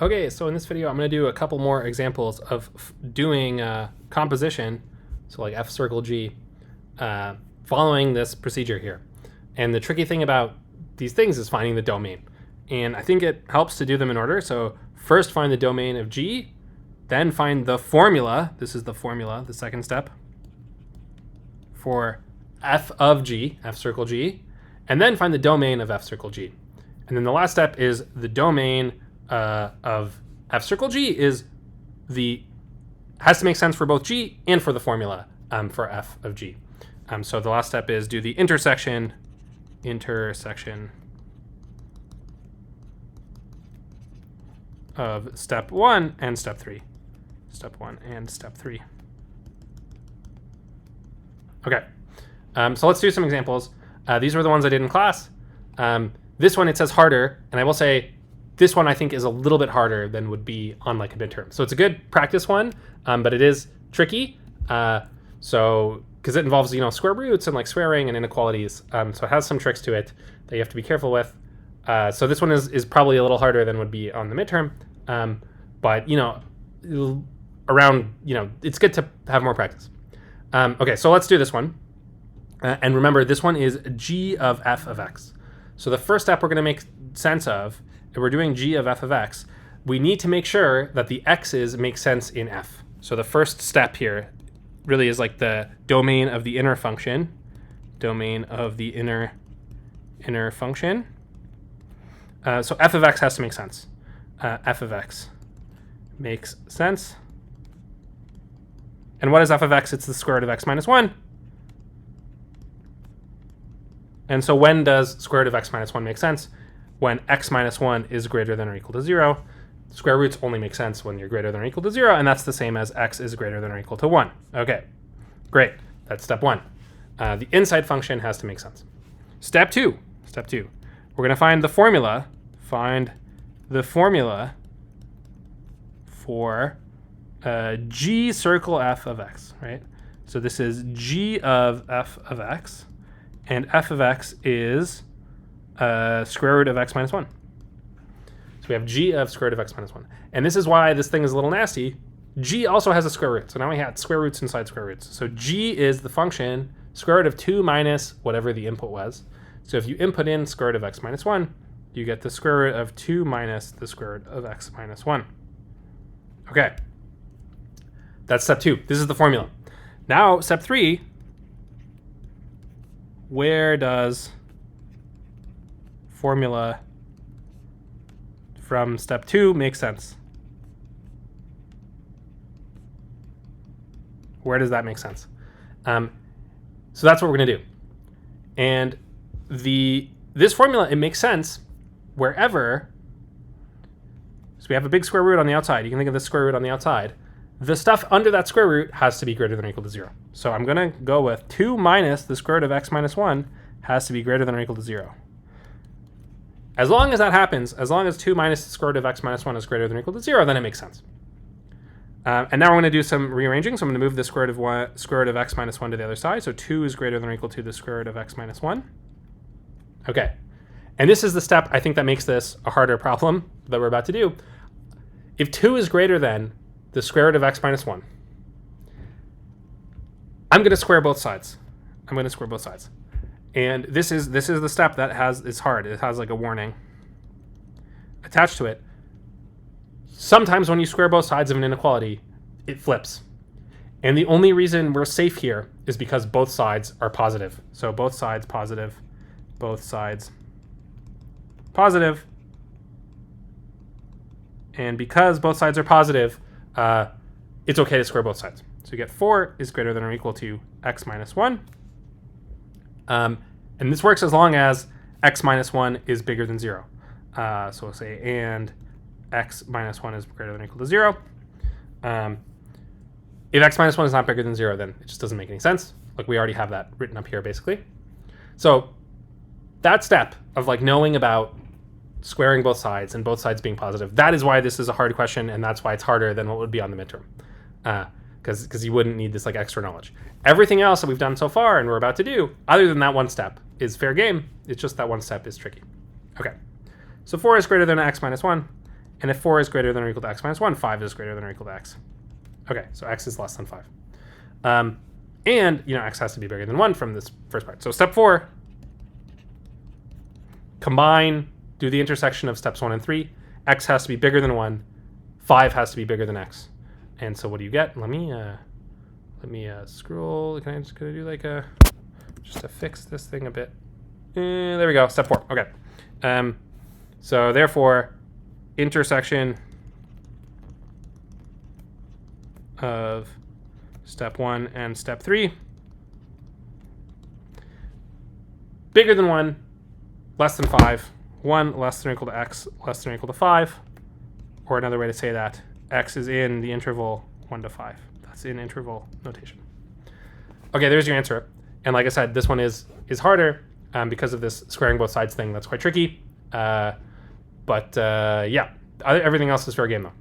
Okay, so in this video, I'm going to do a couple more examples of doing composition, so like F circle G, following this procedure here. And the tricky thing about these things is finding the domain. And I think it helps to do them in order. So first find the domain of G, then find the formula. This is the formula, the second step, for F of G, F circle G, and then find the domain of F circle G. And then the last step is the domain of F circle G has to make sense for both G and for the formula for F of G. So the last step is do the intersection of step 1 and step 3. Step 1 and step 3. Okay, so let's do some examples. These were the ones I did in class. This one, it says harder, and I will say this one I think is a little bit harder than would be on like a midterm. So it's a good practice one, but it is tricky. So because it involves square roots and like squaring and inequalities. So it has some tricks to it that you have to be careful with. So this one is probably a little harder than would be on the midterm. But it's good to have more practice. Okay, so let's do this one. And remember, this one is G of F of X. So the first step we're going to make sense of, if we're doing G of F of X, we need to make sure that the X's make sense in F. So the first step here really is like the domain of the inner function. Domain of the inner function. So F of X has to make sense. F of X makes sense. And what is F of X? It's the square root of X minus 1. And so when does square root of X minus 1 make sense? When X minus 1 is greater than or equal to 0. Square roots only make sense when you're greater than or equal to 0, and that's the same as X is greater than or equal to 1. Okay, great. That's step 1. The inside function has to make sense. Step 2. We're going to find the formula. Find the formula for G circle F of X, right? So this is G of F of X, and F of X is square root of X minus 1. So we have G of square root of X minus 1. And this is why this thing is a little nasty. G also has a square root. So now we have square roots inside square roots. So G is the function square root of 2 minus whatever the input was. So if you input in square root of X minus 1, you get the square root of 2 minus the square root of X minus 1. Okay. That's step 2. This is the formula. Now, step 3, where does formula from step 2 make sense? Where does that make sense? So that's what we're going to do. And this formula, it makes sense wherever. So we have a big square root on the outside. You can think of the square root on the outside. The stuff under that square root has to be greater than or equal to 0. So I'm going to go with 2 minus the square root of X minus 1 has to be greater than or equal to 0. As long as that happens, as long as 2 minus the square root of X minus 1 is greater than or equal to 0, then it makes sense. And now we're going to do some rearranging. So I'm going to move the square root of X minus 1 to the other side. So 2 is greater than or equal to the square root of X minus 1. Okay. And this is the step, I think, that makes this a harder problem that we're about to do. If 2 is greater than the square root of X minus 1, I'm going to square both sides. And this is the step that is hard. It has like a warning attached to it. Sometimes when you square both sides of an inequality, it flips. And the only reason we're safe here is because both sides are positive. So both sides positive, both sides positive. And because both sides are positive, it's okay to square both sides. So you get 4 is greater than or equal to X minus 1. And this works as long as X minus 1 is bigger than 0. So we'll say and X minus 1 is greater than or equal to 0. If X minus 1 is not bigger than 0, then it just doesn't make any sense. Like we already have that written up here, basically. So that step of like knowing about squaring both sides and both sides being positive, that is why this is a hard question, and that's why it's harder than what would be on the midterm. Because you wouldn't need this like extra knowledge. Everything else that we've done so far and we're about to do, other than that one step, is fair game. It's just that one step is tricky. Okay, so 4 is greater than X minus 1, And if 4 is greater than or equal to x minus 1, 5 is greater than or equal to x. Okay, so x is less than 5. And, x has to be bigger than 1 from this first part. So step 4, combine, do the intersection of steps 1 and 3. X has to be bigger than 1. 5 has to be bigger than x. And so what do you get? Let me scroll. Can I just do like just to fix this thing a bit? There we go. Step 4. Okay. So therefore, intersection of step 1 and step 3, bigger than 1, less than 5, 1 less than or equal to x, less than or equal to 5, or another way to say that, x is in the interval 1 to 5. That's in interval notation. Okay, there's your answer. And like I said, this one is harder because of this squaring both sides thing. That's quite tricky. But yeah, everything else is fair game though.